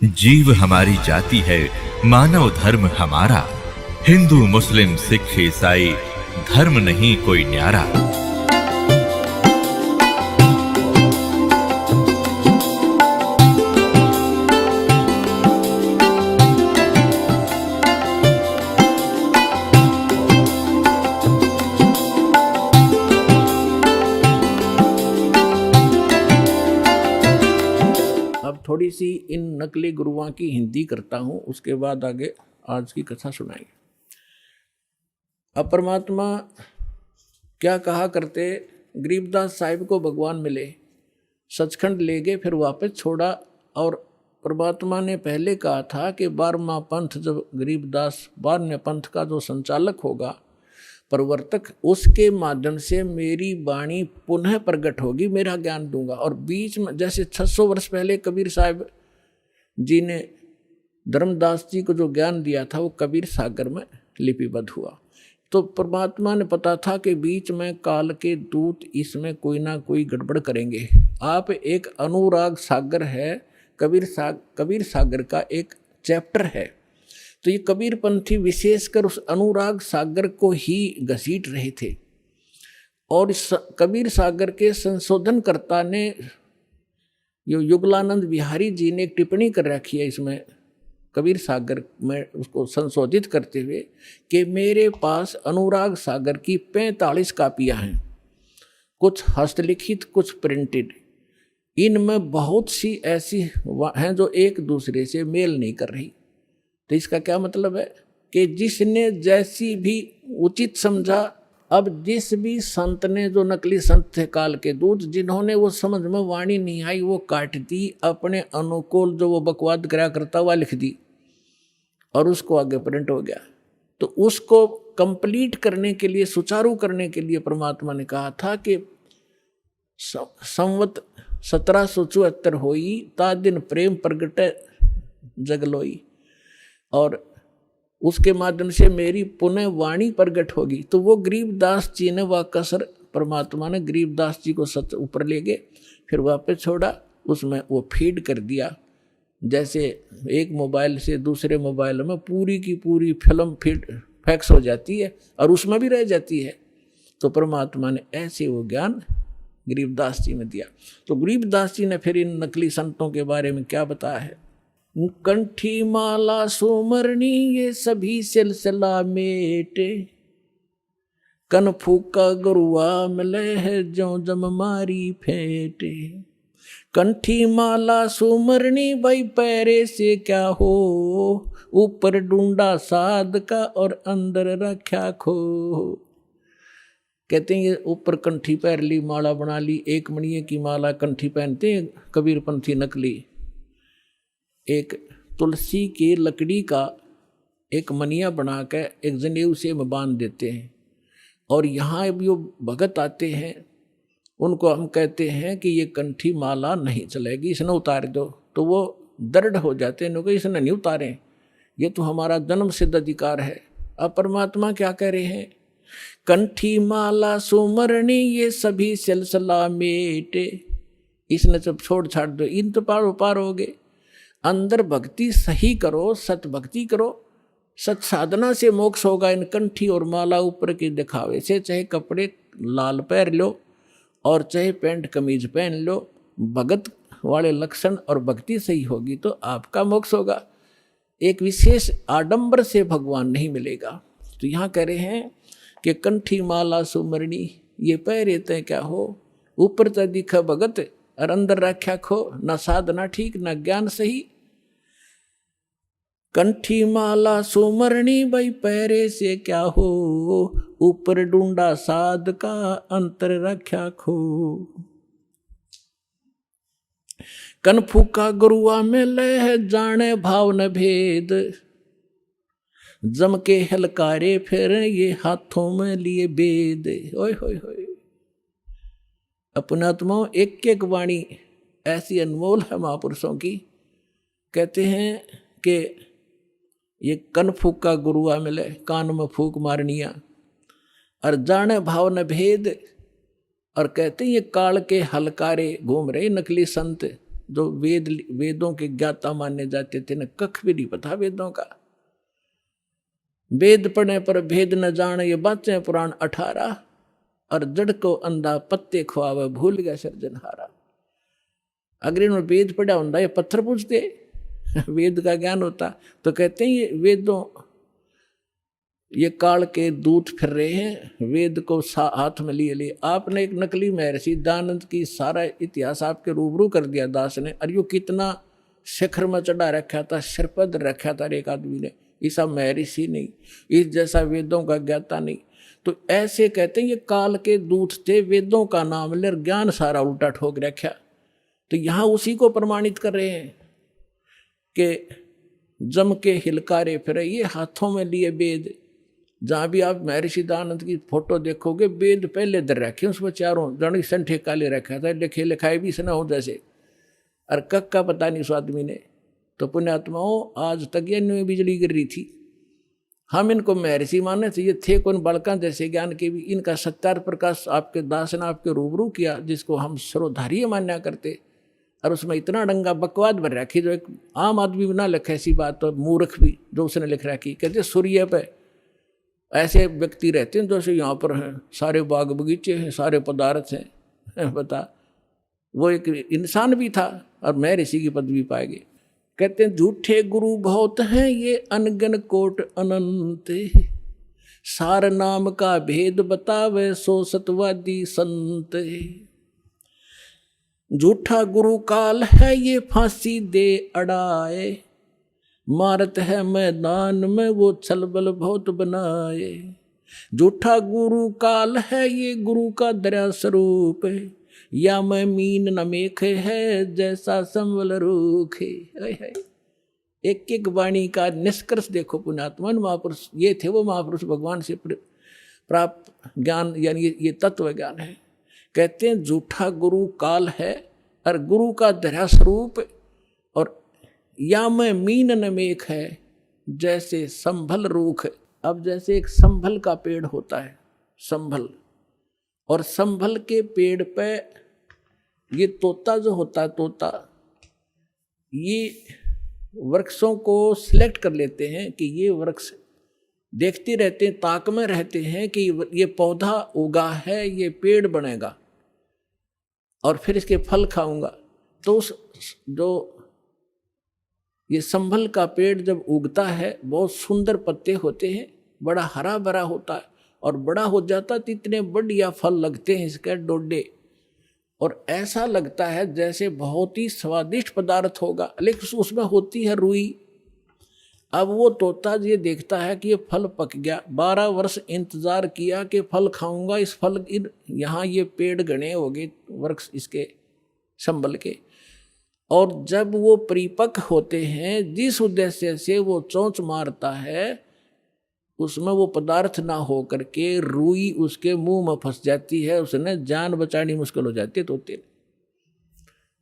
जीव हमारी जाति है, मानव धर्म हमारा। हिंदू मुस्लिम सिख ईसाई धर्म नहीं कोई न्यारा। अब थोड़ी सी इन नकली गुरुओं की हिंदी करता हूँ, उसके बाद आगे आज की कथा सुनाएंगे। अब परमात्मा क्या कहा करते, गरीबदास साहिब को भगवान मिले, सचखंड ले गए, फिर वापस छोड़ा। और परमात्मा ने पहले कहा था कि 12वां पंथ जब गरीबदास 12वें पंथ का जो संचालक होगा, प्रवर्तक, उसके माध्यम से मेरी वाणी पुनः प्रकट होगी, मेरा ज्ञान दूंगा। और बीच में जैसे 600 वर्ष पहले कबीर साहब जी ने धर्मदास जी को जो ज्ञान दिया था वो कबीर सागर में लिपिबद्ध हुआ। तो परमात्मा ने पता था कि बीच में काल के दूत इसमें कोई ना कोई गड़बड़ करेंगे। आप एक अनुराग सागर है, कबीर सागर का एक चैप्टर है। तो ये कबीरपंथी विशेषकर उस अनुराग सागर को ही घसीट रहे थे। और इस कबीर सागर के संशोधनकर्ता ने, जो युगलानंद बिहारी जी ने एक टिप्पणी कर रखी है इसमें कबीर सागर में, उसको संशोधित करते हुए कि मेरे पास अनुराग सागर की 45 कापियाँ हैं, कुछ हस्तलिखित, कुछ प्रिंटेड। इनमें बहुत सी ऐसी हैं जो एक दूसरे से मेल नहीं कर रही। तो इसका क्या मतलब है कि जिसने जैसी भी उचित समझा, अब जिस भी संत ने, जो नकली संत थे काल के दूत, जिन्होंने वो समझ में वाणी नहीं आई वो काट दी, अपने अनुकूल जो वो बकवाद करा करता हुआ लिख दी और उसको आगे प्रिंट हो गया। तो उसको कंप्लीट करने के लिए, सुचारू करने के लिए परमात्मा ने कहा था कि संवत 1774 होई, ता दिन प्रेम प्रगट जगलोई, और उसके माध्यम से मेरी पुनः वाणी प्रगट होगी। तो वो गरीबदास जी ने वह कसर, परमात्मा ने गरीबदास जी को सच ऊपर ले गए, फिर वापस छोड़ा, उसमें वो फीड कर दिया। जैसे एक मोबाइल से दूसरे मोबाइल में पूरी की पूरी फिल्म फीड फैक्स हो जाती है और उसमें भी रह जाती है। तो परमात्मा ने ऐसे वो ज्ञान गरीबदास जी में दिया। तो गरीबदास जी ने फिर इन नकली संतों के बारे में क्या बताया है, कंठी माला सुमरनी ये सभी सिलसिला मेटे, कन फूका गुरुआ मिले है जो जम मारी फेंटे। कंठी माला सुमरनी भाई पैरे से क्या हो, ऊपर डूंडा साध का और अंदर रख्या खो। कहते हैं ये ऊपर कंठी पैर ली, माला बना ली, एक मणिये की माला कंठी पहनते हैं कबीरपंथी नकली। एक तुलसी की लकड़ी का एक मनिया बना कर एक जनेऊ से बांध देते हैं। और यहाँ जो भगत आते हैं उनको हम कहते हैं कि ये कंठी माला नहीं चलेगी, इसने उतार दो। तो वो दृढ़ हो जाते हैं, इसने नहीं उतारें, ये तो हमारा जन्म सिद्ध अधिकार है। अब परमात्मा क्या कह रहे हैं, कंठी माला सुमरणी ये सभी सिलसिला मेटे, इसने जब छोड़ छाड़ दो, इन तो पार हो गए। अंदर भक्ति सही करो, सत भक्ति करो, सत साधना से मोक्ष होगा। इन कंठी और माला ऊपर के दिखावे से, चाहे कपड़े लाल पहन लो और चाहे पैंट कमीज पहन लो, भगत वाले लक्षण और भक्ति सही होगी तो आपका मोक्ष होगा। एक विशेष आडंबर से भगवान नहीं मिलेगा। तो यहाँ कह रहे हैं कि कंठी माला सुमरणी ये पहरे तय क्या हो, ऊपर तय दिखा भगत और अंदर रख्या खो, न साधना ठीक न ज्ञान सही। कंठी माला सुमरणी भाई पैरे से क्या हो, ऊपर डूंडा साध का अंतर रख्या खो। कन फूका गुरुआ में लह जाने भाव न भेद, जम के हलकारे फिर ये हाथों में लिए बेद। ओए होए होए, अपने आत्माओं एक एक वाणी ऐसी अनमोल है महापुरुषों की। कहते हैं कि ये कन फूका गुरुआ मिले, कान में फूक मारनिया, और जाने भाव न भेद। और कहते हैं ये काल के हलकारे घूम रहे नकली संत, जो वेदों के ज्ञाता माने जाते थे न, कख भी नहीं पता वेदों का। वेद पढ़े पर भेद न जाने, ये बातें पुराण 18, और जड़ को अंधा पत्ते खुआवे, भूल गया सृजनहारा। अगर इन्होंने वेद पढ़ा होता ये पत्थर पूछते, वेद का ज्ञान होता तो कहते हैं ये वेदों, ये काल के दूत फिर रहे हैं, वेद को हाथ में लिए लिए। आपने एक नकली महर्षि दयानंद की सारा इतिहास आपके रूबरू कर दिया दास ने, और यो कितना शिखर में चढ़ा रखा था, सिरपद रखा था एक आदमी ने, ऐसा महर्षि नहीं, इस जैसा वेदों का ज्ञाता नहीं। तो ऐसे कहते हैं ये काल के दूत थे, वेदों का नाम ले ज्ञान सारा उल्टा ठोक रखा। तो यहाँ उसी को प्रमाणित कर रहे हैं कि जम के हिलकारे फिरे, ये हाथों में लिए वेद। जहाँ भी आप महर्षि दयानंद की फोटो देखोगे, वेद पहले दर रखे उसमें चारों जन संठे काले रखा था, लिखे लिखाए भी सना हो जैसे, और कक का पता नहीं उस आदमी ने। तो पुण्यात्माओं आज तक ये न्यू बिजली गिर रही थी, हम इनको महर्षि माने थे, ये थे कौन बालका जैसे ज्ञान के भी। इनका सत्यार प्रकाश आपके दास ने आपके रूबरू किया, जिसको हम सर्वधारीय मान्या करते, और उसमें इतना डंगा बकवाद भर रखी जो एक आम आदमी भी ना लिखे ऐसी बात, तो मूर्ख भी जो उसने लिख रखी। कहते सूर्य पे ऐसे व्यक्ति रहते हैं जैसे यहाँ पर हैं, सारे बाग बगीचे हैं, सारे पदार्थ हैं, बता वो एक इंसान भी था और महर्षि की पदवी पाएगी। कहते हैं झूठे गुरु बहुत हैं ये अनगन कोट अनंत, सार नाम का भेद बतावे सो सतवादी संत। झूठा गुरु काल है ये फांसी दे अड़ाए, मारत है मैदान में वो छलबल बहुत बनाए। झूठा गुरु काल है ये गुरु का दरिया स्वरूप, या मैं मीन न मेख है जैसा संवल रूख है। एक एक वाणी का निष्कर्ष देखो पुण्यात्मन महापुरुष, ये थे वो महापुरुष भगवान से प्राप्त ज्ञान, यानी ये तत्व ज्ञान है। कहते हैं झूठा गुरु काल है और गुरु का दरिया स्वरूप, और या मैं मीन न मेख है जैसे संभल रूख। अब जैसे एक संभल का पेड़ होता है, संभल, और संभल के पेड़ पे ये तोता जो होता है, तोता ये वृक्षों को सिलेक्ट कर लेते हैं कि ये वृक्ष, देखते रहते हैं, ताक में रहते हैं कि ये पौधा उगा है, ये पेड़ बनेगा और फिर इसके फल खाऊंगा। तो जो ये संभल का पेड़ जब उगता है, बहुत सुंदर पत्ते होते हैं, बड़ा हरा भरा होता है, और बड़ा हो जाता तो इतने बढ़िया फल लगते हैं इसके डोडे, और ऐसा लगता है जैसे बहुत ही स्वादिष्ट पदार्थ होगा, लेकिन उसमें होती है रुई। अब वो तोता ये देखता है कि ये फल पक गया, 12 वर्ष इंतजार किया कि फल खाऊंगा, इस फल यहाँ ये पेड़ घने हो गए वृक्ष इसके संभल के, और जब वो परिपक्व होते हैं, जिस उद्देश्य से वो चोंच मारता है, उसमें वो पदार्थ ना हो करके रुई उसके मुंह में फंस जाती है, उसने जान बचानी मुश्किल हो जाती है तोते।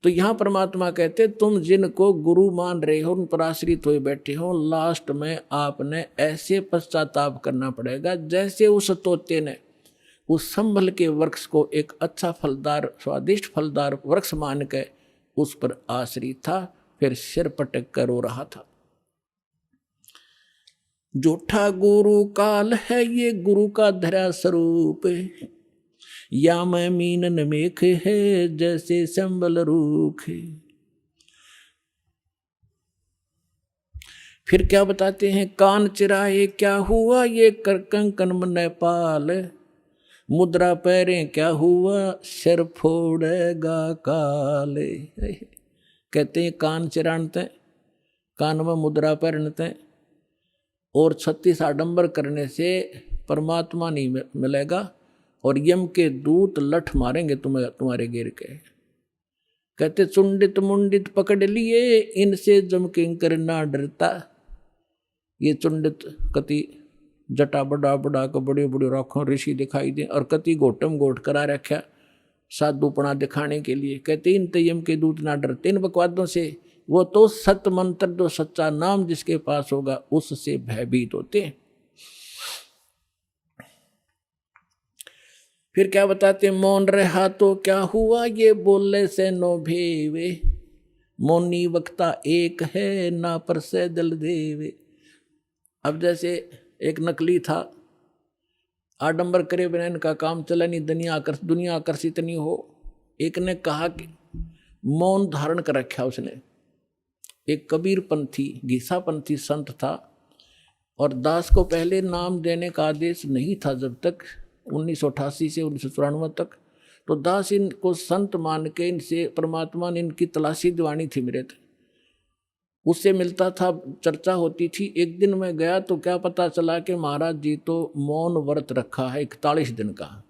तो यहाँ परमात्मा कहते तुम जिनको गुरु मान रहे हो, उन पर आश्रित हुए बैठे हो, लास्ट में आपने ऐसे पश्चाताप करना पड़ेगा जैसे उस तोते ने उस संभल के वृक्ष को एक अच्छा फलदार, स्वादिष्ट फलदार वृक्ष मान के उस पर आश्रित था, फिर सिर पटक कर रो रहा था। झूठा गुरु काल है ये गुरु का धरा स्वरूप, या मैं मीन न मेख है जैसे संबल रूख। फिर क्या बताते हैं, कान चिराए क्या हुआ ये कर कंकन मन पाल, मुद्रा पैरें क्या हुआ सिर फोड़ेगा काल। कहते हैं कान चिरानते, कान में मुद्रा पहनते, और 36 आडंबर करने से परमात्मा नहीं मिलेगा, और यम के दूत लठ मारेंगे तुम्हें तुम्हारे गिर के। कहते चुंडित मुंडित पकड़ लिए इनसे जम किंकर ना डरता। ये चुंडित कति जटा बड़ा बड़ा को बड़े बड़े राखों ऋषि दिखाई दे, और कति गोटम गोट करा रखा साधुपना दिखाने के लिए। कहते इन यम के दूत ना डरते इन बकवादों से, वो तो सत्य मंत्र जो सच्चा नाम जिसके पास होगा उससे भयभीत होते हैं। फिर क्या बताते, मौन रहा तो क्या हुआ ये बोलने से नो भेवे, मौनी वक्ता एक है, ना परसे दल देवे। अब जैसे एक नकली था, आडंबर करे बिना इनका काम चला नहीं, दुनिया आकर्षित नहीं हो। एक ने कहा कि मौन धारण कर रखा उसने। एक कबीर पंथी, घीसा पंथी संत था, और दास को पहले नाम देने का आदेश नहीं था जब तक 1988 से 1994 तक। तो दास इनको संत मान के इनसे परमात्मा ने इनकी तलाशी दिवानी थी मेरे थे, उससे मिलता था, चर्चा होती थी। एक दिन मैं गया तो क्या पता चला कि महाराज जी तो मौन व्रत रखा है 41 दिन का।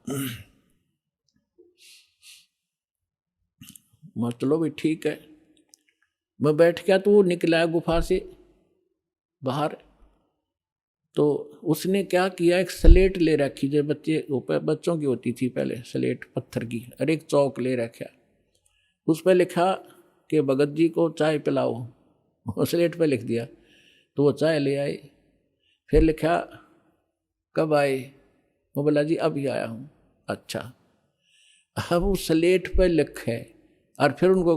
मैं चलो भाई ठीक है। मैं बैठ गया तो वो निकला गुफा से बाहर। तो उसने क्या किया, एक स्लेट ले रखी जो बच्चों की होती थी पहले, स्लेट पत्थर की, और एक चौक ले रखा। उस पर लिखा कि भगत जी को चाय पिलाओ। स्लेट पे लिख दिया। तो वो चाय ले आए। फिर लिखा कब आए, वो बोला जी अभी आया हूँ। अच्छा, अब उस स्लेट पे लिखे और फिर उनको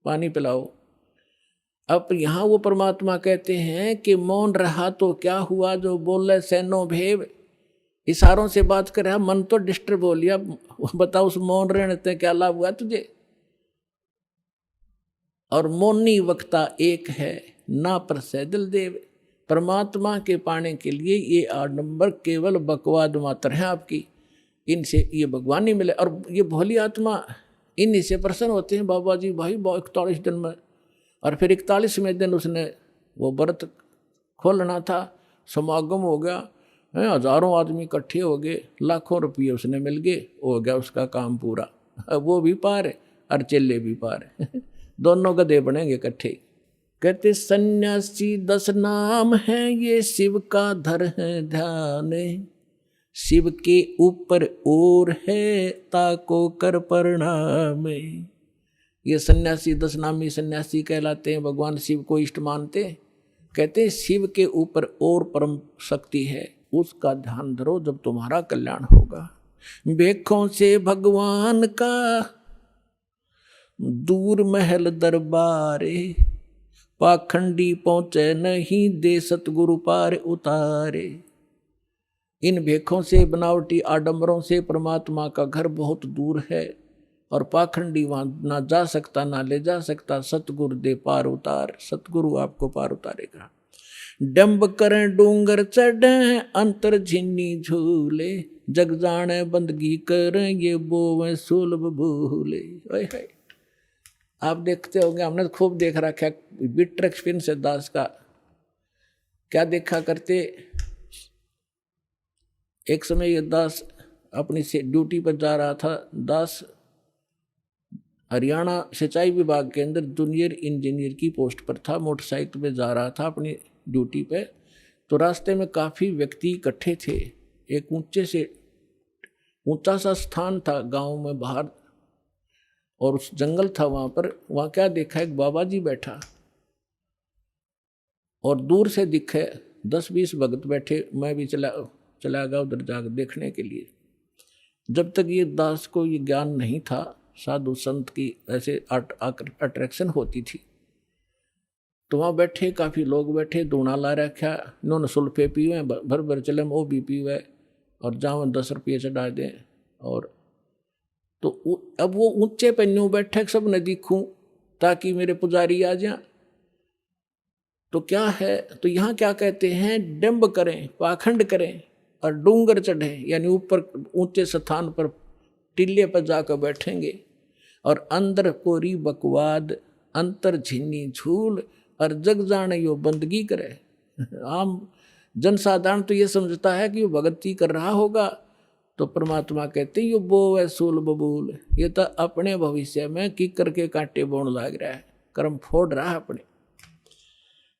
पानी पिलाओ। अब यहाँ वो परमात्मा कहते हैं कि मौन रहा तो क्या हुआ, जो बोले सैनो भेव, इशारों से बात कर रहा, मन तो डिस्टर्ब हो लिया। बताओ उस मौन रहने से क्या लाभ हुआ तुझे। और मौनी वक्ता एक है, ना परसे दिल देव। परमात्मा के पाने के लिए ये आडंबर केवल बकवाद मात्र है आपकी, इनसे ये भगवान नहीं मिले। और ये भोली आत्मा इन्हीं से प्रसन्न होते हैं। बाबा जी भाई 41 दिन में, और फिर 41वें दिन उसने वो व्रत खोलना था, समागम हो गया, हजारों आदमी इकट्ठे हो गए, लाखों रुपये उसने मिल गए, हो गया उसका काम पूरा। अब वो भी पार है और चेले भी पार है। दोनों गधे बनेंगे इकट्ठे। कहते सन्यासी 10 नाम है, ये शिव का धर है ध्यान, शिव के ऊपर और है, ताको कर प्रणाम। ये सन्यासी 10 नामी सन्यासी कहलाते हैं, भगवान शिव को इष्ट मानते। कहते हैं शिव के ऊपर और परम शक्ति है, उसका ध्यान धरो जब तुम्हारा कल्याण होगा। बेखों से भगवान का दूर महल दरबारे, पाखंडी पहुँचे नहीं दे सतगुरु पार उतारे। इन भेखों से, बनावटी आडंबरों से परमात्मा का घर बहुत दूर है, और पाखंडी वहाँ ना जा सकता ना ले जा सकता। सतगुरु दे पार उतार, सतगुरु आपको पार उतारेगा। डंब करें डूंगर चढ़े, अंतर झिन्नी झूले, जग जाने बंदगी करें, ये बोवें सुलभ भूले। आप देखते होंगे, हमने खूब देख रखा है बिटर एक्सपीरियंस है दास का। क्या देखा करते, एक समय ये दास अपनी ड्यूटी पर जा रहा था। दास हरियाणा सिंचाई विभाग के अंदर जूनियर इंजीनियर की पोस्ट पर था, मोटरसाइकिल पे जा रहा था अपनी ड्यूटी पे। तो रास्ते में काफ़ी व्यक्ति इकट्ठे थे। एक ऊंचा सा स्थान था गांव में बाहर, और उस जंगल था वहाँ पर। वहाँ क्या देखा, एक बाबा जी बैठा, और दूर से दिखे 10-20 भगत बैठे। मैं भी चला गया उधर जाकर देखने के लिए। जब तक ये दास को ये ज्ञान नहीं था, साधु संत की ऐसे अट्रैक्शन होती थी। तो वहाँ बैठे काफ़ी लोग बैठे, दूना ला रखा, इन्होंने सुल्फे पीवे, भर भर चले वो भी पीवे, और जाओ 10 रुपये चढ़ा दें। और तो अब वो ऊंचे पे न्यू बैठे, सब न दिखूं ताकि मेरे पुजारी आ जाए। तो क्या है, तो यहाँ क्या कहते हैं, डंब करें, पाखंड करें और डूंगर चढ़े, यानी ऊपर ऊंचे स्थान पर टिल्ले पर जाकर बैठेंगे, और अंदर कोरी बकवाद, अंतर झिन्नी झूल, और जग जाने यो बंदगी करे। आम जनसाधारण तो ये समझता है कि वो भगती कर रहा होगा, तो परमात्मा कहते यो बो है सूल बबूल, ये तो अपने भविष्य में की करके कांटे बोन लाग रहा है, कर्म फोड़ रहा है अपने।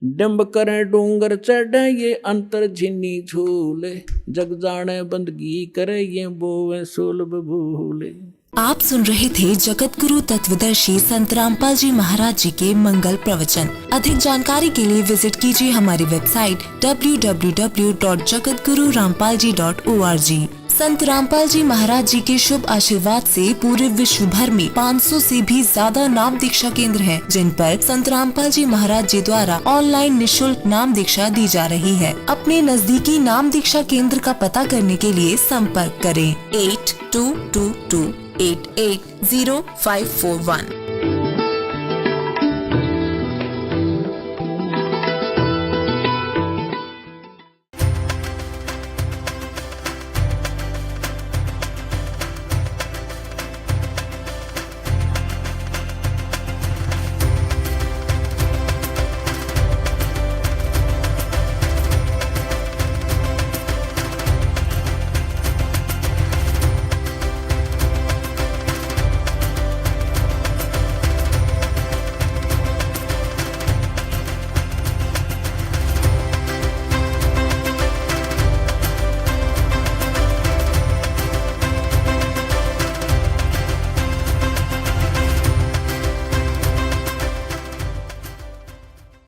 डंब करे डूंगर चढ़े, ये अंतर झिन्नी झूले, जग जाने बंदगी करे, ये बोवे सूल बबूले। आप सुन रहे थे जगत गुरु तत्वदर्शी संत रामपाल जी महाराज जी के मंगल प्रवचन। अधिक जानकारी के लिए विजिट कीजिए हमारी वेबसाइट www.jagatgururampalji.org। संत रामपाल जी महाराज जी के शुभ आशीर्वाद से पूरे विश्व भर में 500 से भी ज्यादा नाम दीक्षा केंद्र हैं, जिन पर संत रामपाल जी महाराज जी द्वारा ऑनलाइन निशुल्क नाम दीक्षा दी जा रही है। अपने नजदीकी नाम दीक्षा केंद्र का पता करने के लिए संपर्क करें 8222880541।